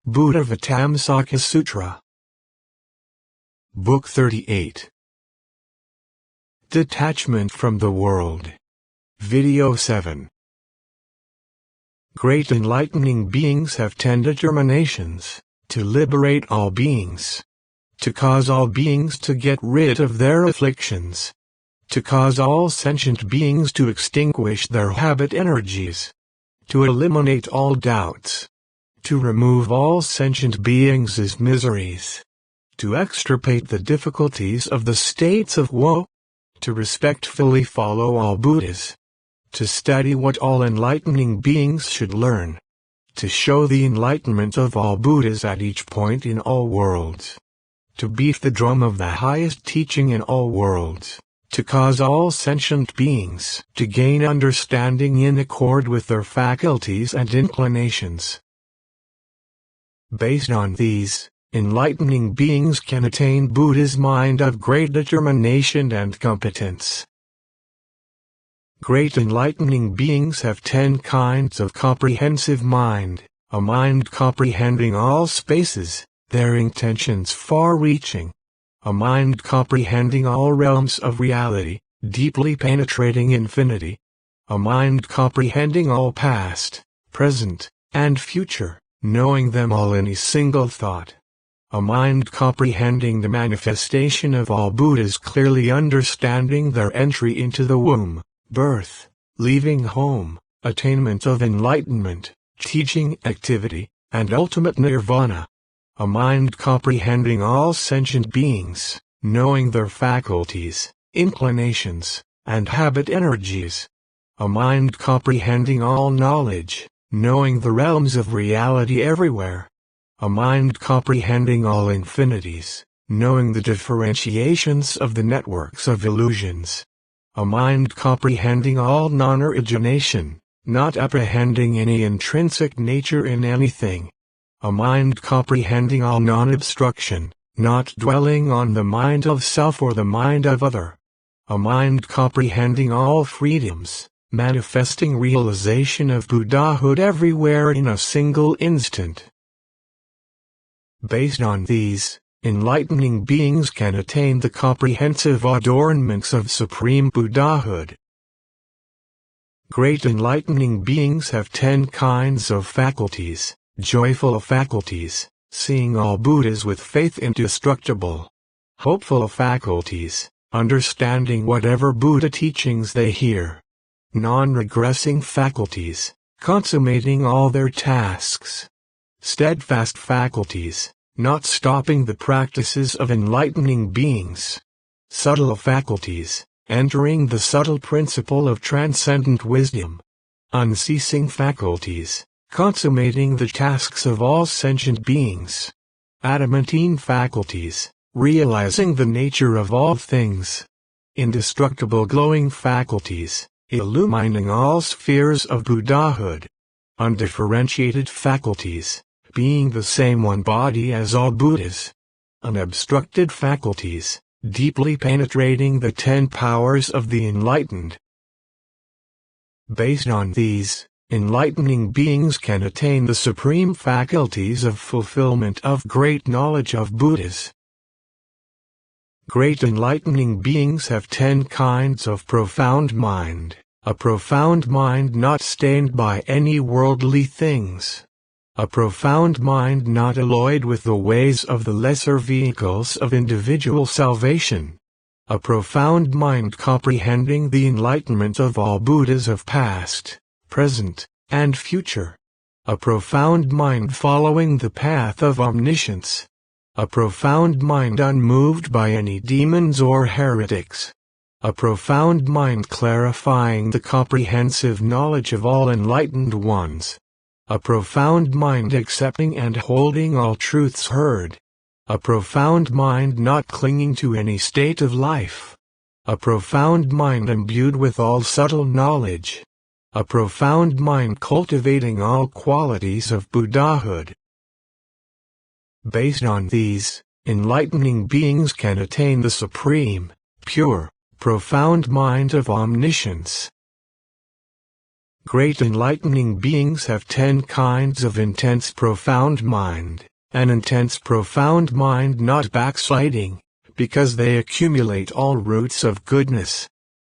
Buddhāvataṃsaka Sutra. Book 38. Detachment from the World. Video 7. Great enlightening beings have 10 determinations: to liberate all beings, to cause all beings to get rid of their afflictions, to cause all sentient beings to extinguish their habit energies, to eliminate all doubts, to remove all sentient beings' miseries, to extirpate the difficulties of the states of woe, to respectfully follow all Buddhas, to study what all enlightening beings should learn, to show the enlightenment of all Buddhas at each point in all worlds, to beat the drum of the highest teaching in all worlds, to cause all sentient beings to gain understanding in accord with their faculties and inclinations. Based on these, enlightening beings can attain Buddha's mind of great determination and competence. Great enlightening beings have 10 kinds of comprehensive mind, a mind comprehending all spaces, their intentions far-reaching, a mind comprehending all realms of reality, deeply penetrating infinity, a mind comprehending all past, present, and future, knowing them all in a single thought, a mind comprehending the manifestation of all Buddhas, clearly understanding their entry into the womb, birth, leaving home, attainment of enlightenment, teaching activity, and ultimate nirvana. A mind comprehending all sentient beings, knowing their faculties, inclinations, and habit energies. A mind comprehending all knowledge, knowing the realms of reality everywhere. A mind comprehending all infinities, knowing the differentiations of the networks of illusions. A mind comprehending all non-origination, not apprehending any intrinsic nature in anything. A mind comprehending all non-obstruction, not dwelling on the mind of self or the mind of other. A mind comprehending all freedoms, manifesting realization of Buddhahood everywhere in a single instant. Based on these, enlightening beings can attain the comprehensive adornments of supreme Buddhahood. Great enlightening beings have 10 kinds of faculties: joyful faculties, seeing all Buddhas with faith indestructible; hopeful faculties, understanding whatever Buddha teachings they hear; non-regressing faculties, consummating all their tasks; steadfast faculties, not stopping the practices of enlightening beings; subtle faculties, entering the subtle principle of transcendent wisdom; unceasing faculties, consummating the tasks of all sentient beings; adamantine faculties, realizing the nature of all things; indestructible glowing faculties, illumining all spheres of Buddhahood; undifferentiated faculties, being the same one body as all Buddhas; unobstructed faculties, deeply penetrating the 10 powers of the enlightened. Based on these, enlightening beings can attain the supreme faculties of fulfillment of great knowledge of Buddhas. Great enlightening beings have 10 kinds of profound mind, a profound mind not stained by any worldly things, a profound mind not alloyed with the ways of the lesser vehicles of individual salvation, a profound mind comprehending the enlightenment of all Buddhas of past, present, and future, a profound mind following the path of omniscience, a profound mind unmoved by any demons or heretics, a profound mind clarifying the comprehensive knowledge of all enlightened ones, a profound mind accepting and holding all truths heard, a profound mind not clinging to any state of life, a profound mind imbued with all subtle knowledge, a profound mind cultivating all qualities of Buddhahood. Based on these, enlightening beings can attain the supreme, pure, profound mind of omniscience. Great enlightening beings have 10 kinds of intense profound mind. An intense profound mind not backsliding, because they accumulate all roots of goodness.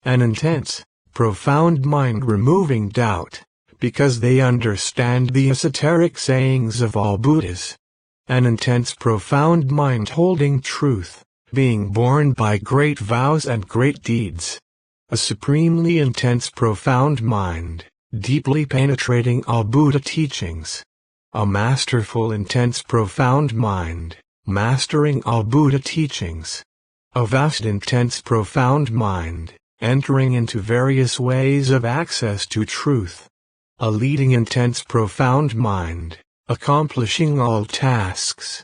An intense, profound mind removing doubt, because they understand the esoteric sayings of all Buddhas. An intense profound mind holding truth, being born by great vows and great deeds. A supremely intense profound mind, deeply penetrating all Buddha teachings. A masterful intense profound mind, mastering all Buddha teachings. A vast intense profound mind, entering into various ways of access to truth. A leading intense profound mind, accomplishing all tasks.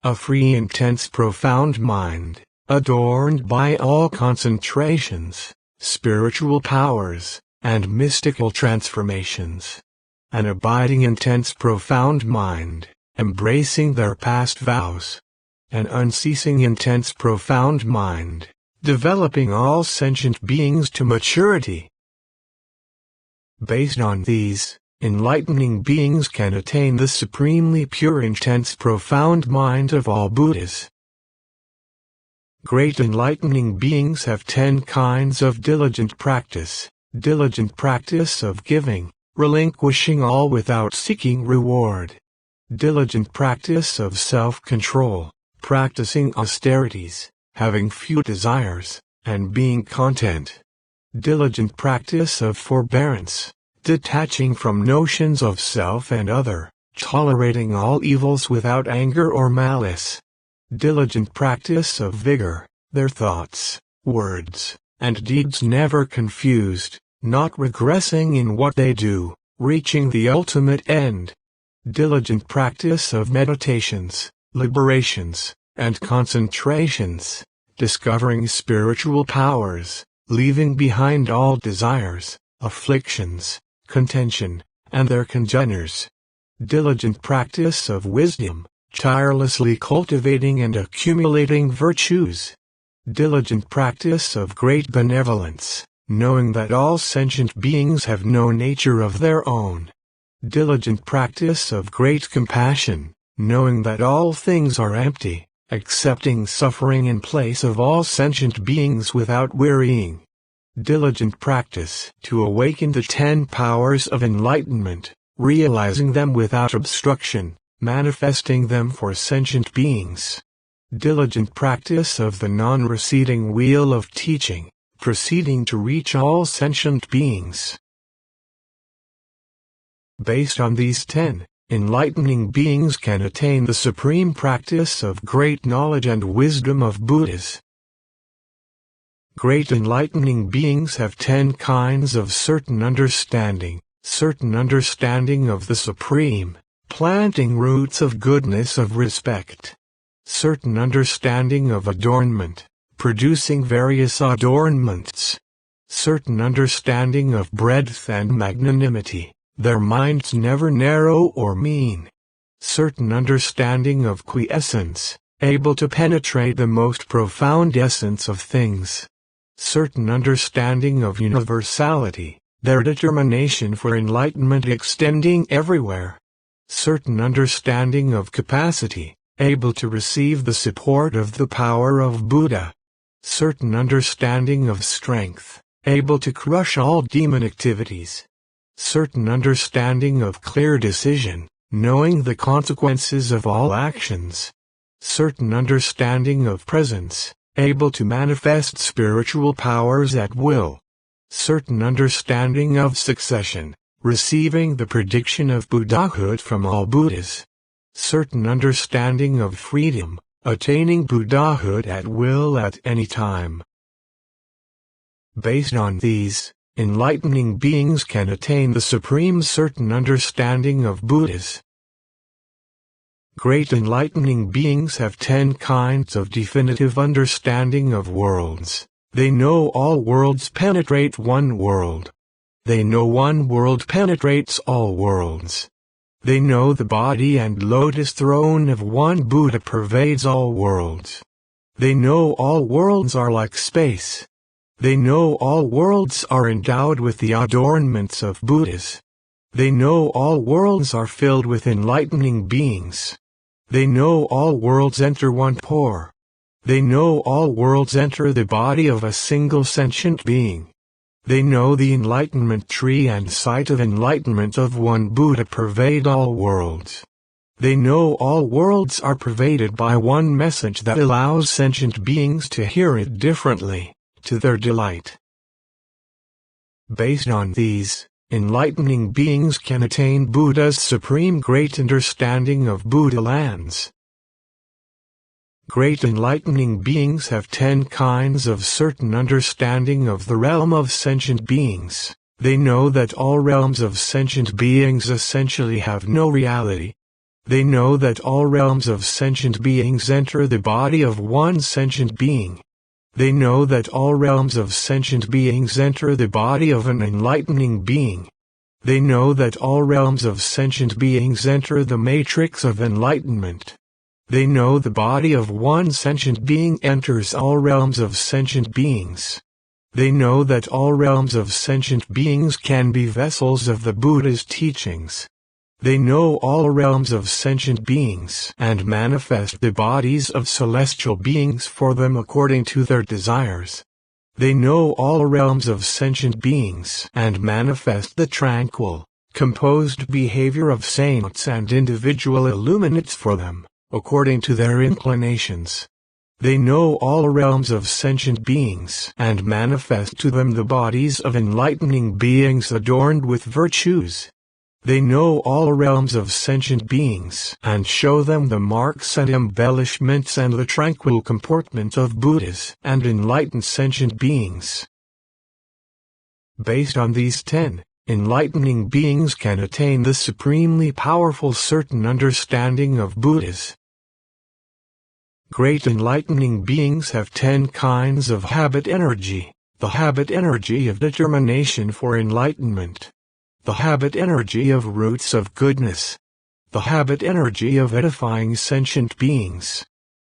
A free intense profound mind, adorned by all concentrations, spiritual powers, and mystical transformations. An abiding intense profound mind, embracing their past vows. An unceasing intense profound mind, developing all sentient beings to maturity. Based on these, enlightening beings can attain the supremely pure intense profound mind of all Buddhas. Great enlightening beings have 10 kinds of diligent practice of giving, relinquishing all without seeking reward. Diligent practice of self-control, practicing austerities, having few desires, and being content. Diligent practice of forbearance, detaching from notions of self and other, tolerating all evils without anger or malice. Diligent practice of vigor, their thoughts, words, and deeds never confused, not regressing in what they do, reaching the ultimate end. Diligent practice of meditations, liberations, and concentrations, discovering spiritual powers, leaving behind all desires, afflictions, contention, and their congeners. Diligent practice of wisdom, tirelessly cultivating and accumulating virtues. Diligent practice of great benevolence, knowing that all sentient beings have no nature of their own. Diligent practice of great compassion, knowing that all things are empty, accepting suffering in place of all sentient beings without wearying. Diligent practice to awaken the 10 powers of enlightenment, realizing them without obstruction, manifesting them for sentient beings. Diligent practice of the non-receding wheel of teaching, proceeding to reach all sentient beings. Based on these 10, enlightening beings can attain the supreme practice of great knowledge and wisdom of Buddhas. Great enlightening beings have 10 kinds of certain understanding of the Supreme, planting roots of goodness of respect. Certain understanding of adornment, producing various adornments. Certain understanding of breadth and magnanimity, their minds never narrow or mean. Certain understanding of quiescence, able to penetrate the most profound essence of things. Certain understanding of universality, their determination for enlightenment extending everywhere. Certain understanding of capacity, able to receive the support of the power of Buddha. Certain understanding of strength, able to crush all demon activities. Certain understanding of clear decision, knowing the consequences of all actions. Certain understanding of presence, able to manifest spiritual powers at will. Certain understanding of succession, receiving the prediction of Buddhahood from all Buddhas. Certain understanding of freedom, attaining Buddhahood at will at any time. Based on these, enlightening beings can attain the supreme certain understanding of Buddhas. Great enlightening beings have 10 kinds of definitive understanding of worlds. They know all worlds penetrate one world. They know one world penetrates all worlds. They know the body and lotus throne of one Buddha pervades all worlds. They know all worlds are like space. They know all worlds are endowed with the adornments of Buddhas. They know all worlds are filled with enlightening beings. They know all worlds enter one pore. They know all worlds enter the body of a single sentient being. They know the enlightenment tree and sight of enlightenment of one Buddha pervade all worlds. They know all worlds are pervaded by one message that allows sentient beings to hear it differently, to their delight. Based on these, enlightening beings can attain Buddha's supreme great understanding of Buddha lands. Great enlightening beings have 10 kinds of certain understanding of the realm of sentient beings. They know that all realms of sentient beings essentially have no reality. They know that all realms of sentient beings enter the body of one sentient being. They know that all realms of sentient beings enter the body of an enlightening being. They know that all realms of sentient beings enter the matrix of enlightenment. They know the body of one sentient being enters all realms of sentient beings. They know that all realms of sentient beings can be vessels of the Buddha's teachings. They know all realms of sentient beings and manifest the bodies of celestial beings for them according to their desires. They know all realms of sentient beings and manifest the tranquil, composed behavior of saints and individual illuminates for them, according to their inclinations. They know all realms of sentient beings and manifest to them the bodies of enlightening beings adorned with virtues. They know all realms of sentient beings and show them the marks and embellishments and the tranquil comportment of Buddhas and enlightened sentient beings. Based on these 10, enlightening beings can attain the supremely powerful certain understanding of Buddhas. Great enlightening beings have 10 kinds of habit energy, the habit energy of determination for enlightenment, the habit energy of roots of goodness, the habit energy of edifying sentient beings,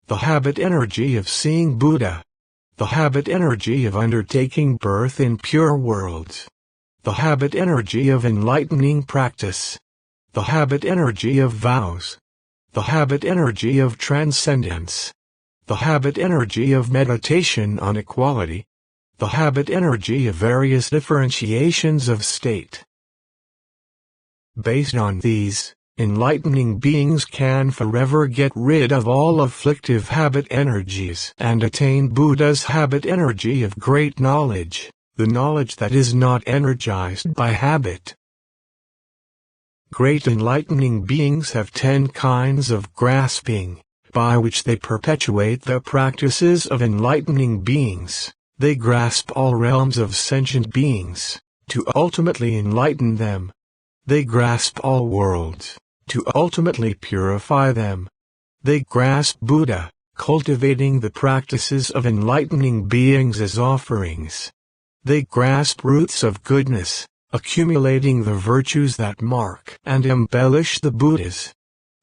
the habit energy of seeing Buddha, the habit energy of undertaking birth in pure worlds, the habit energy of enlightening practice, the habit energy of vows, the habit energy of transcendence, the habit energy of meditation on equality, the habit energy of various differentiations of state. Based on these, enlightening beings can forever get rid of all afflictive habit energies and attain Buddha's habit energy of great knowledge, the knowledge that is not energized by habit. Great enlightening beings have 10 kinds of grasping, by which they perpetuate the practices of enlightening beings. They grasp all realms of sentient beings, to ultimately enlighten them. They grasp all worlds, to ultimately purify them. They grasp Buddha, cultivating the practices of enlightening beings as offerings. They grasp roots of goodness, accumulating the virtues that mark and embellish the Buddhas.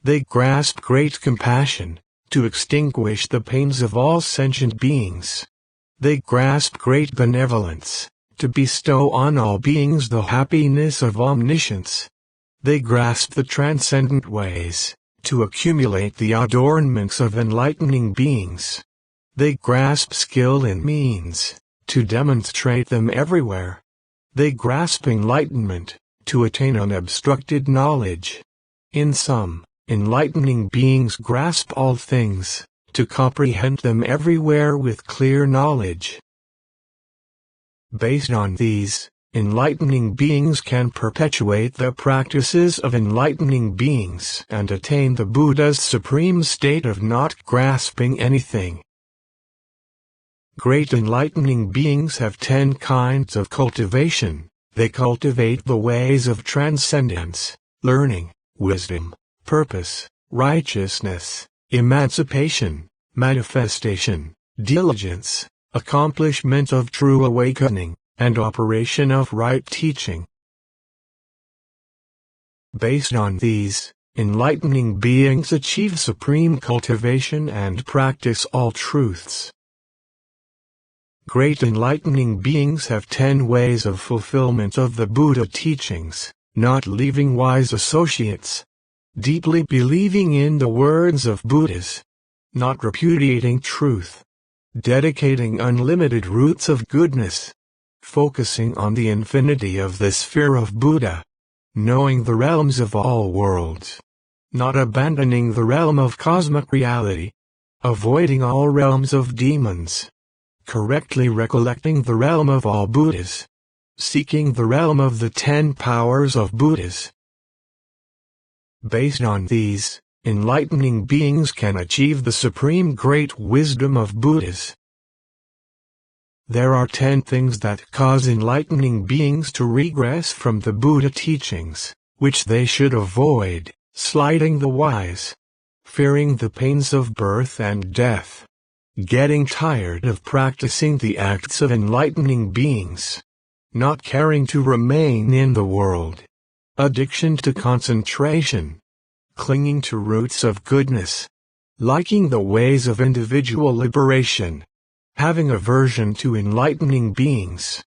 They grasp great compassion, to extinguish the pains of all sentient beings. They grasp great benevolence, to bestow on all beings the happiness of omniscience. They grasp the transcendent ways, to accumulate the adornments of enlightening beings. They grasp skill in means, to demonstrate them everywhere. They grasp enlightenment, to attain unobstructed knowledge. In sum, enlightening beings grasp all things, to comprehend them everywhere with clear knowledge. Based on these, enlightening beings can perpetuate the practices of enlightening beings and attain the Buddha's supreme state of not grasping anything. Great enlightening beings have 10 kinds of cultivation. They cultivate the ways of transcendence, learning, wisdom, purpose, righteousness, emancipation, manifestation, diligence, accomplishment of true awakening, and operation of right teaching. Based on these, enlightening beings achieve supreme cultivation and practice all truths. Great enlightening beings have 10 ways of fulfillment of the Buddha teachings, not leaving wise associates, deeply believing in the words of Buddhas, not repudiating truth, dedicating unlimited roots of goodness, focusing on the infinity of the sphere of Buddha, knowing the realms of all worlds, not abandoning the realm of cosmic reality, avoiding all realms of demons, correctly recollecting the realm of all Buddhas, seeking the realm of the 10 powers of Buddhas. Based on these, enlightening beings can achieve the supreme great wisdom of Buddhas. There are 10 things that cause enlightening beings to regress from the Buddha teachings, which they should avoid: slighting the wise, fearing the pains of birth and death, getting tired of practicing the acts of enlightening beings, not caring to remain in the world, addiction to concentration, clinging to roots of goodness, liking the ways of individual liberation, having aversion to enlightening beings.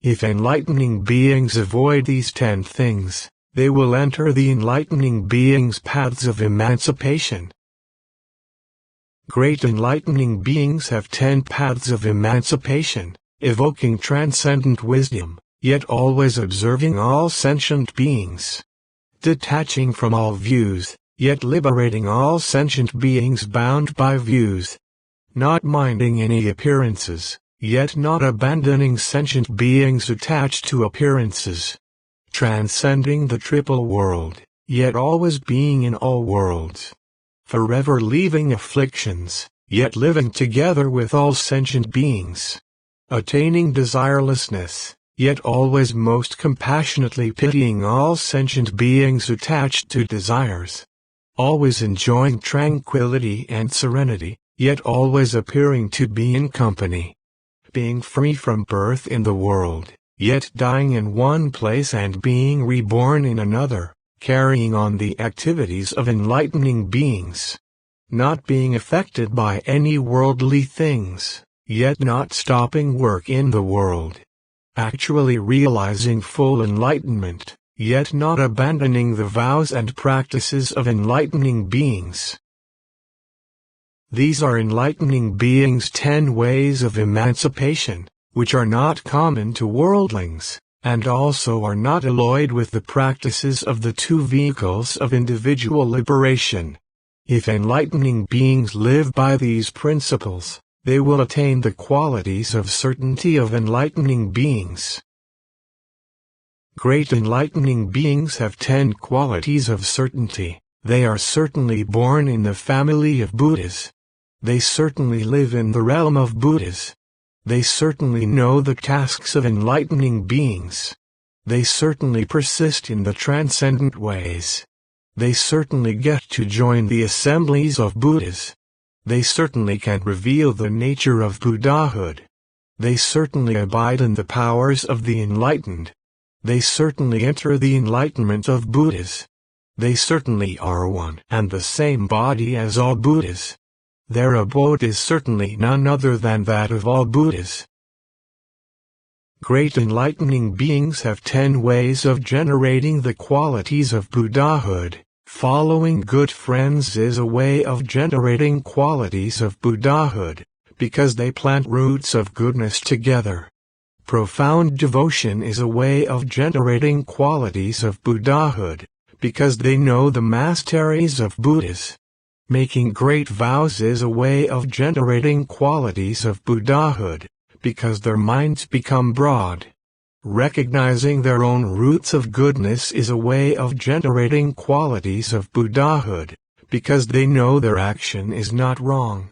If enlightening beings avoid these 10 things, they will enter the enlightening beings' paths of emancipation. Great enlightening beings have 10 paths of emancipation, evoking transcendent wisdom, yet always observing all sentient beings, detaching from all views, yet liberating all sentient beings bound by views, not minding any appearances, yet not abandoning sentient beings attached to appearances, transcending the triple world, yet always being in all worlds, forever leaving afflictions, yet living together with all sentient beings, attaining desirelessness, yet always most compassionately pitying all sentient beings attached to desires, always enjoying tranquility and serenity, yet always appearing to be in company, being free from birth in the world, yet dying in one place and being reborn in another, carrying on the activities of enlightening beings, not being affected by any worldly things, yet not stopping work in the world, actually realizing full enlightenment, yet not abandoning the vows and practices of enlightening beings. These are enlightening beings' 10 ways of emancipation, which are not common to worldlings, and also are not alloyed with the practices of the 2 vehicles of individual liberation. If enlightening beings live by these principles, they will attain the qualities of certainty of enlightening beings. Great enlightening beings have 10 qualities of certainty. They are certainly born in the family of Buddhas. They certainly live in the realm of Buddhas. They certainly know the tasks of enlightening beings. They certainly persist in the transcendent ways. They certainly get to join the assemblies of Buddhas. They certainly can reveal the nature of Buddhahood. They certainly abide in the powers of the enlightened. They certainly enter the enlightenment of Buddhas. They certainly are one and the same body as all Buddhas. Their abode is certainly none other than that of all Buddhas. Great enlightening beings have 10 ways of generating the qualities of Buddhahood. Following good friends is a way of generating qualities of Buddhahood, because they plant roots of goodness together. Profound devotion is a way of generating qualities of Buddhahood, because they know the masteries of Buddhas. Making great vows is a way of generating qualities of Buddhahood, because their minds become broad. Recognizing their own roots of goodness is a way of generating qualities of Buddhahood, because they know their action is not wrong.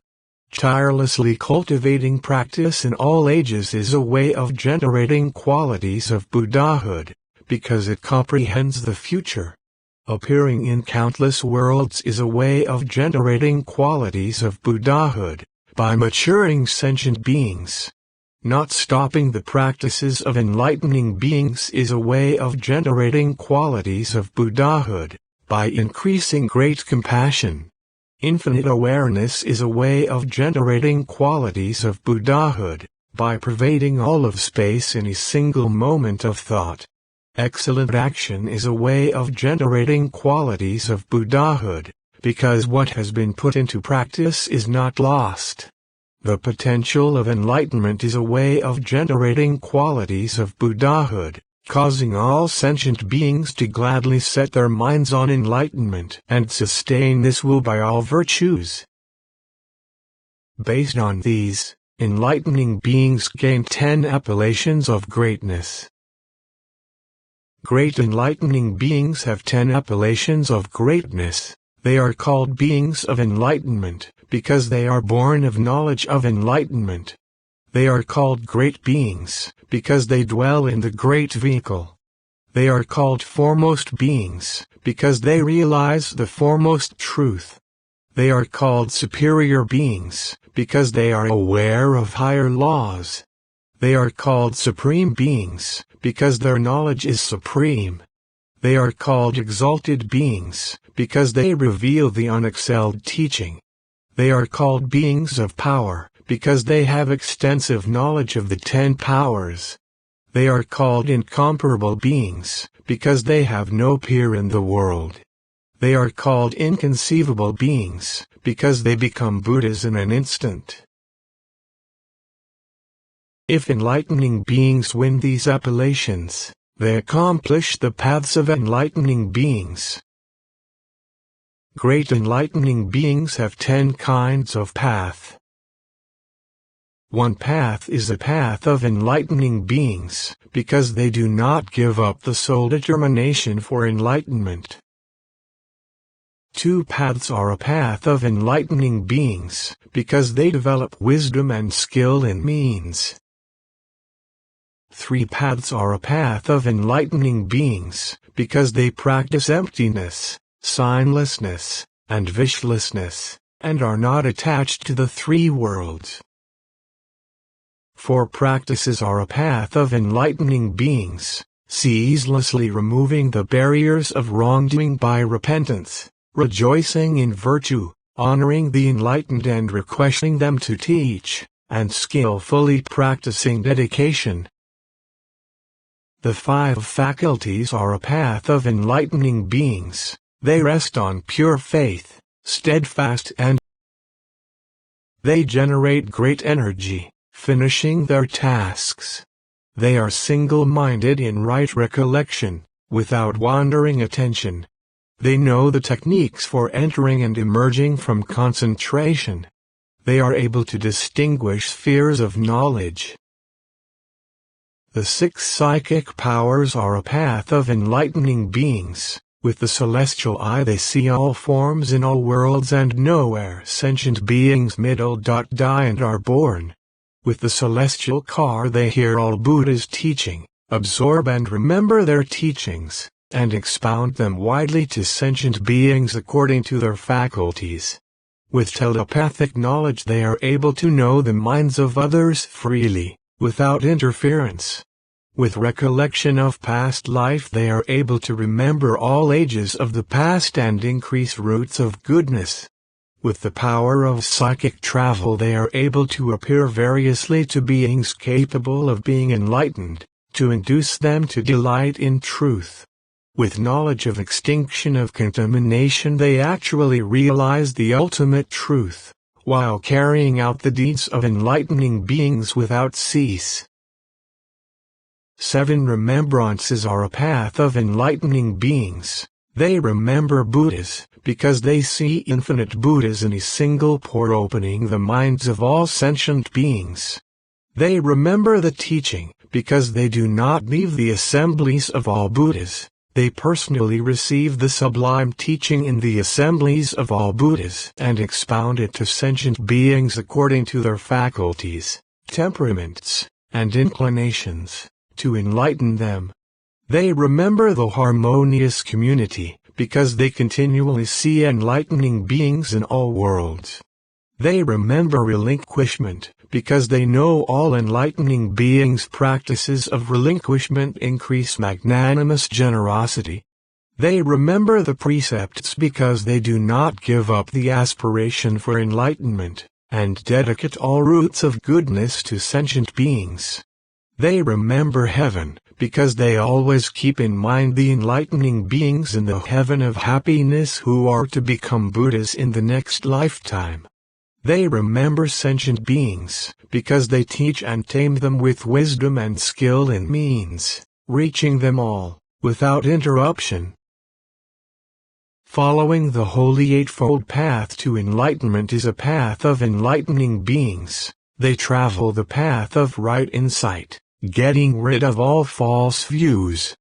Tirelessly cultivating practice in all ages is a way of generating qualities of Buddhahood, because it comprehends the future. Appearing in countless worlds is a way of generating qualities of Buddhahood, by maturing sentient beings. Not stopping the practices of enlightening beings is a way of generating qualities of Buddhahood, by increasing great compassion. Infinite awareness is a way of generating qualities of Buddhahood, by pervading all of space in a single moment of thought. Excellent action is a way of generating qualities of Buddhahood, because what has been put into practice is not lost. The potential of enlightenment is a way of generating qualities of Buddhahood, causing all sentient beings to gladly set their minds on enlightenment and sustain this will by all virtues. Based on these, enlightening beings gain 10 appellations of greatness. Great enlightening beings have 10 appellations of greatness. They are called beings of enlightenment, because they are born of knowledge of enlightenment. They are called great beings, because they dwell in the great vehicle. They are called foremost beings, because they realize the foremost truth. They are called superior beings, because they are aware of higher laws. They are called supreme beings, because their knowledge is supreme. They are called exalted beings, because they reveal the unexcelled teaching. They are called beings of power, because they have extensive knowledge of the 10 powers. They are called incomparable beings, because they have no peer in the world. They are called inconceivable beings, because they become Buddhas in an instant. If enlightening beings win these appellations, they accomplish the paths of enlightening beings. Great enlightening beings have 10 kinds of path. One path is a path of enlightening beings, because they do not give up the sole determination for enlightenment. Two paths are a path of enlightening beings, because they develop wisdom and skill in means. 3 paths are a path of enlightening beings, because they practice emptiness, signlessness, and wishlessness, and are not attached to the 3 worlds. 4 practices are a path of enlightening beings, ceaselessly removing the barriers of wrongdoing by repentance, rejoicing in virtue, honoring the enlightened and requesting them to teach, and skillfully practicing dedication. The 5 faculties are a path of enlightening beings. They rest on pure faith, steadfast and they generate great energy, finishing their tasks. They are single-minded in right recollection, without wandering attention. They know the techniques for entering and emerging from concentration. They are able to distinguish spheres of knowledge. The 6 psychic powers are a path of enlightening beings. With the celestial eye they see all forms in all worlds and know where sentient beings die and are born. With the celestial car they hear all Buddha's teaching, absorb and remember their teachings, and expound them widely to sentient beings according to their faculties. With telepathic knowledge they are able to know the minds of others freely, without interference. With recollection of past life they are able to remember all ages of the past and increase roots of goodness. With the power of psychic travel they are able to appear variously to beings capable of being enlightened, to induce them to delight in truth. With knowledge of extinction of contamination they actually realize the ultimate truth, while carrying out the deeds of enlightening beings without cease. 7 remembrances are a path of enlightening beings. They remember Buddhas, because they see infinite Buddhas in a single pore opening the minds of all sentient beings. They remember the teaching, because they do not leave the assemblies of all Buddhas. They personally receive the sublime teaching in the assemblies of all Buddhas and expound it to sentient beings according to their faculties, temperaments, and inclinations, to enlighten them. They remember the harmonious community, because they continually see enlightening beings in all worlds. They remember relinquishment, because they know all enlightening beings' practices of relinquishment increase magnanimous generosity. They remember the precepts because they do not give up the aspiration for enlightenment, and dedicate all roots of goodness to sentient beings. They remember heaven, because they always keep in mind the enlightening beings in the heaven of happiness who are to become Buddhas in the next lifetime. They remember sentient beings, because they teach and tame them with wisdom and skill in means, reaching them all, without interruption. Following the Holy Eightfold Path to enlightenment is a path of enlightening beings. They travel the path of right insight, getting rid of all false views.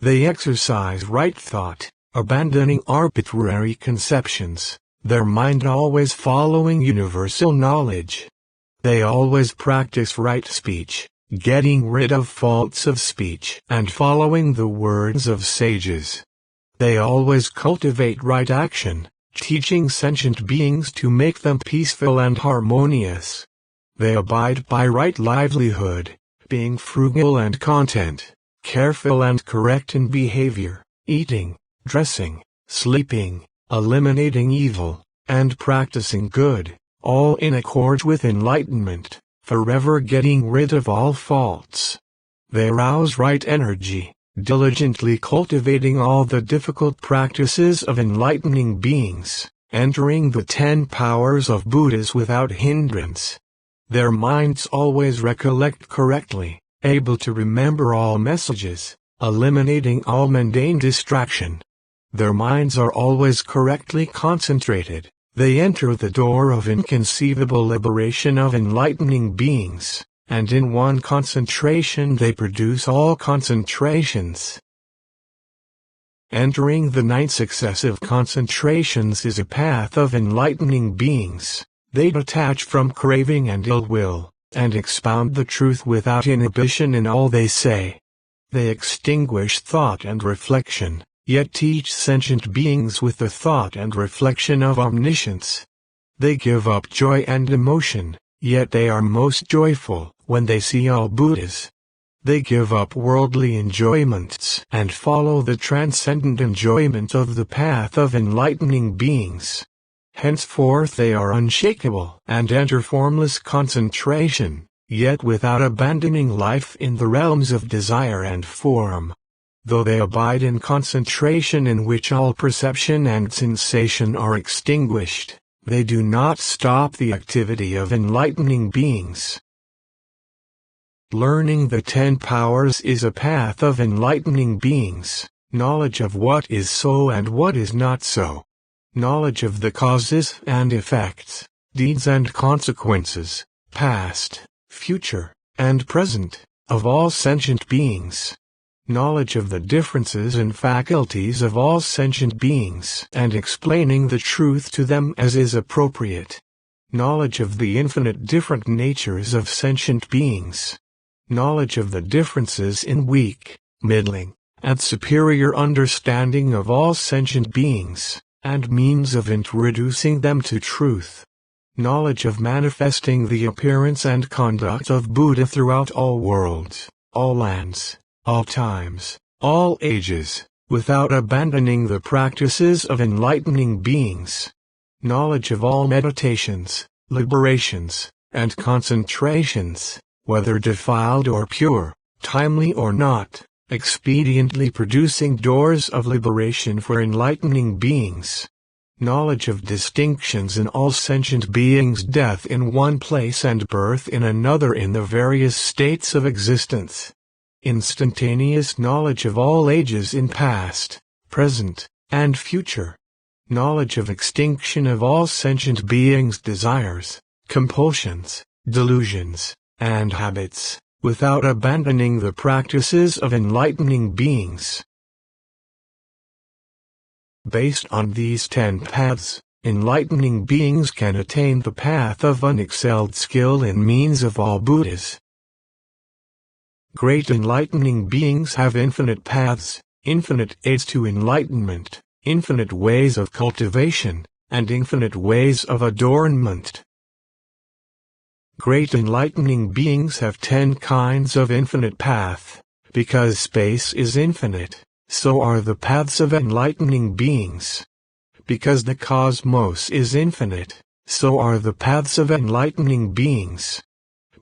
They exercise right thought, abandoning arbitrary conceptions, their mind always following universal knowledge. They always practice right speech, getting rid of faults of speech and following the words of sages. They always cultivate right action, teaching sentient beings to make them peaceful and harmonious. They abide by right livelihood, being frugal and content, careful and correct in behavior, eating, dressing, sleeping, eliminating evil, and practicing good, all in accord with enlightenment, forever getting rid of all faults. They arouse right energy, diligently cultivating all the difficult practices of enlightening beings, entering the 10 powers of Buddhas without hindrance. Their minds always recollect correctly, able to remember all messages, eliminating all mundane distraction. Their minds are always correctly concentrated. They enter the door of inconceivable liberation of enlightening beings, and in one concentration they produce all concentrations. Entering the 9 successive concentrations is a path of enlightening beings. They detach from craving and ill will, and expound the truth without inhibition in all they say. They extinguish thought and reflection, yet teach sentient beings with the thought and reflection of omniscience. They give up joy and emotion, yet they are most joyful when they see all Buddhas. They give up worldly enjoyments and follow the transcendent enjoyment of the path of enlightening beings. Henceforth they are unshakable and enter formless concentration, yet without abandoning life in the realms of desire and form. Though they abide in concentration in which all perception and sensation are extinguished, they do not stop the activity of enlightening beings. Learning the 10 powers is a path of enlightening beings, knowledge of what is so and what is not so. Knowledge of the causes and effects, deeds and consequences, past, future, and present, of all sentient beings. Knowledge of the differences and faculties of all sentient beings and explaining the truth to them as is appropriate. Knowledge of the infinite different natures of sentient beings. Knowledge of the differences in weak, middling, and superior understanding of all sentient beings, and means of introducing them to truth. Knowledge of manifesting the appearance and conduct of Buddha throughout all worlds, all lands, all times, all ages, without abandoning the practices of enlightening beings. Knowledge of all meditations, liberations, and concentrations, whether defiled or pure, timely or not, expediently producing doors of liberation for enlightening beings. Knowledge of distinctions in all sentient beings, death in one place and birth in another in the various states of existence. Instantaneous knowledge of all ages in past, present, and future. Knowledge of extinction of all sentient beings' desires, compulsions, delusions, and habits, without abandoning the practices of enlightening beings. Based on these 10 paths, enlightening beings can attain the path of unexcelled skill in means of all Buddhas. Great enlightening beings have infinite paths, infinite aids to enlightenment, infinite ways of cultivation, and infinite ways of adornment. Great enlightening beings have 10 kinds of infinite path, because space is infinite, so are the paths of enlightening beings. Because the cosmos is infinite, so are the paths of enlightening beings.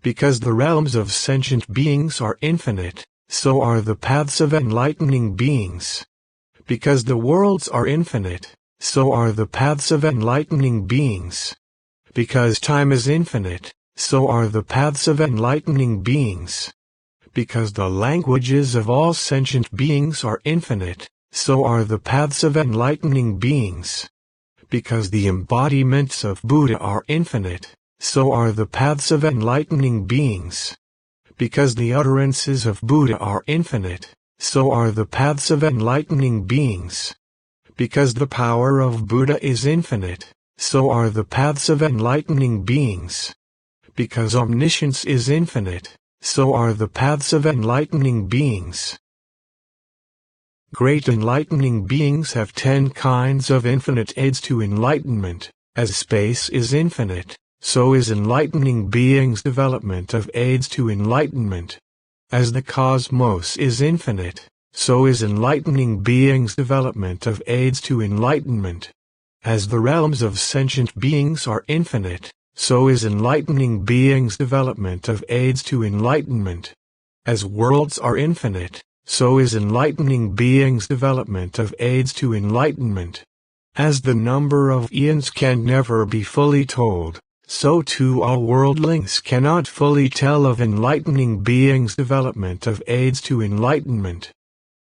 Because the realms of sentient beings are infinite, so are the paths of enlightening beings. Because the worlds are infinite, so are the paths of enlightening beings. Because time is infinite, so are the paths of enlightening beings. Because the languages of all sentient beings are infinite, so are the paths of enlightening beings. Because the embodiments of Buddha are infinite, so are the paths of enlightening beings. Because the utterances of Buddha are infinite, so are the paths of enlightening beings. Because the power of Buddha is infinite, so are the paths of enlightening beings. Because omniscience is infinite, so are the paths of enlightening beings. Great enlightening beings have 10 kinds of infinite aids to enlightenment. As space is infinite, so is enlightening beings' development of aids to enlightenment. As the cosmos is infinite, so is enlightening beings' development of aids to enlightenment. As the realms of sentient beings are infinite, so is enlightening beings' development of aids to enlightenment. As worlds are infinite, so is enlightening beings' development of aids to enlightenment. As the number of eons can never be fully told, so too all worldlings cannot fully tell of enlightening beings' development of aids to enlightenment.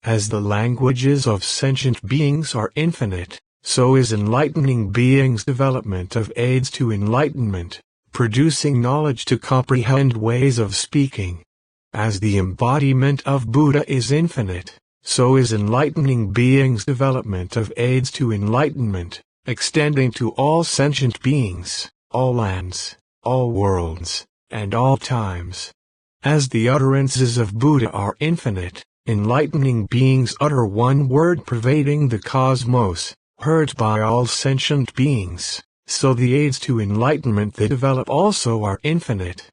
As the languages of sentient beings are infinite, so is enlightening beings' development of aids to enlightenment, producing knowledge to comprehend ways of speaking. As the embodiment of Buddha is infinite, so is enlightening beings' development of aids to enlightenment, extending to all sentient beings, all lands, all worlds, and all times. As the utterances of Buddha are infinite, enlightening beings utter one word pervading the cosmos, heard by all sentient beings, so the aids to enlightenment they develop also are infinite.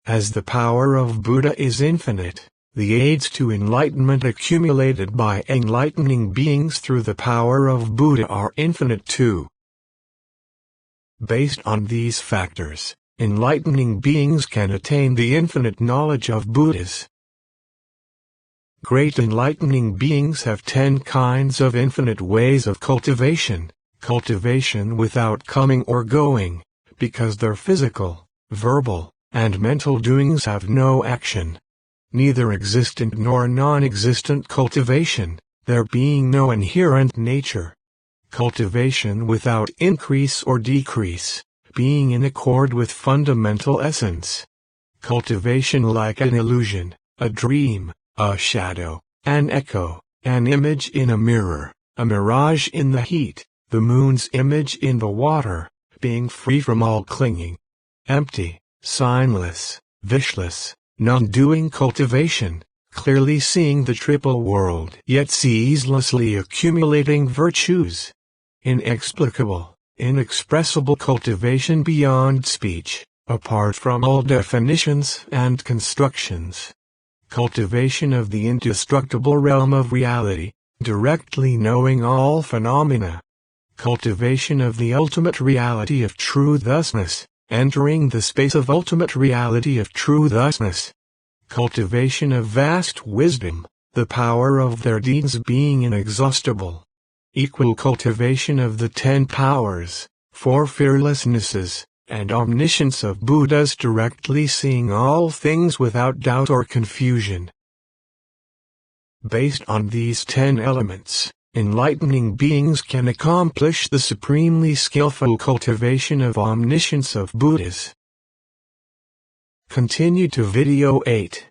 As the power of Buddha is infinite, the aids to enlightenment accumulated by enlightening beings through the power of Buddha are infinite too. Based on these factors, enlightening beings can attain the infinite knowledge of Buddhas. Great enlightening beings have 10 kinds of infinite ways of cultivation, cultivation without coming or going, because their physical, verbal, and mental doings have no action. Neither existent nor non-existent cultivation, there being no inherent nature. Cultivation without increase or decrease, being in accord with fundamental essence. Cultivation like an illusion, a dream, a shadow, an echo, an image in a mirror, a mirage in the heat, the moon's image in the water, being free from all clinging. Empty, signless, vishless, non-doing cultivation, clearly seeing the triple world yet ceaselessly accumulating virtues. Inexplicable, inexpressible cultivation beyond speech, apart from all definitions and constructions. Cultivation of the indestructible realm of reality, directly knowing all phenomena. Cultivation of the ultimate reality of true thusness, entering the space of ultimate reality of true thusness. Cultivation of vast wisdom, the power of their deeds being inexhaustible. Equal cultivation of the 10 powers, 4 fearlessnesses, and omniscience of Buddhas directly seeing all things without doubt or confusion. Based on these 10 elements, enlightening beings can accomplish the supremely skillful cultivation of omniscience of Buddhas. Continue to Video 8.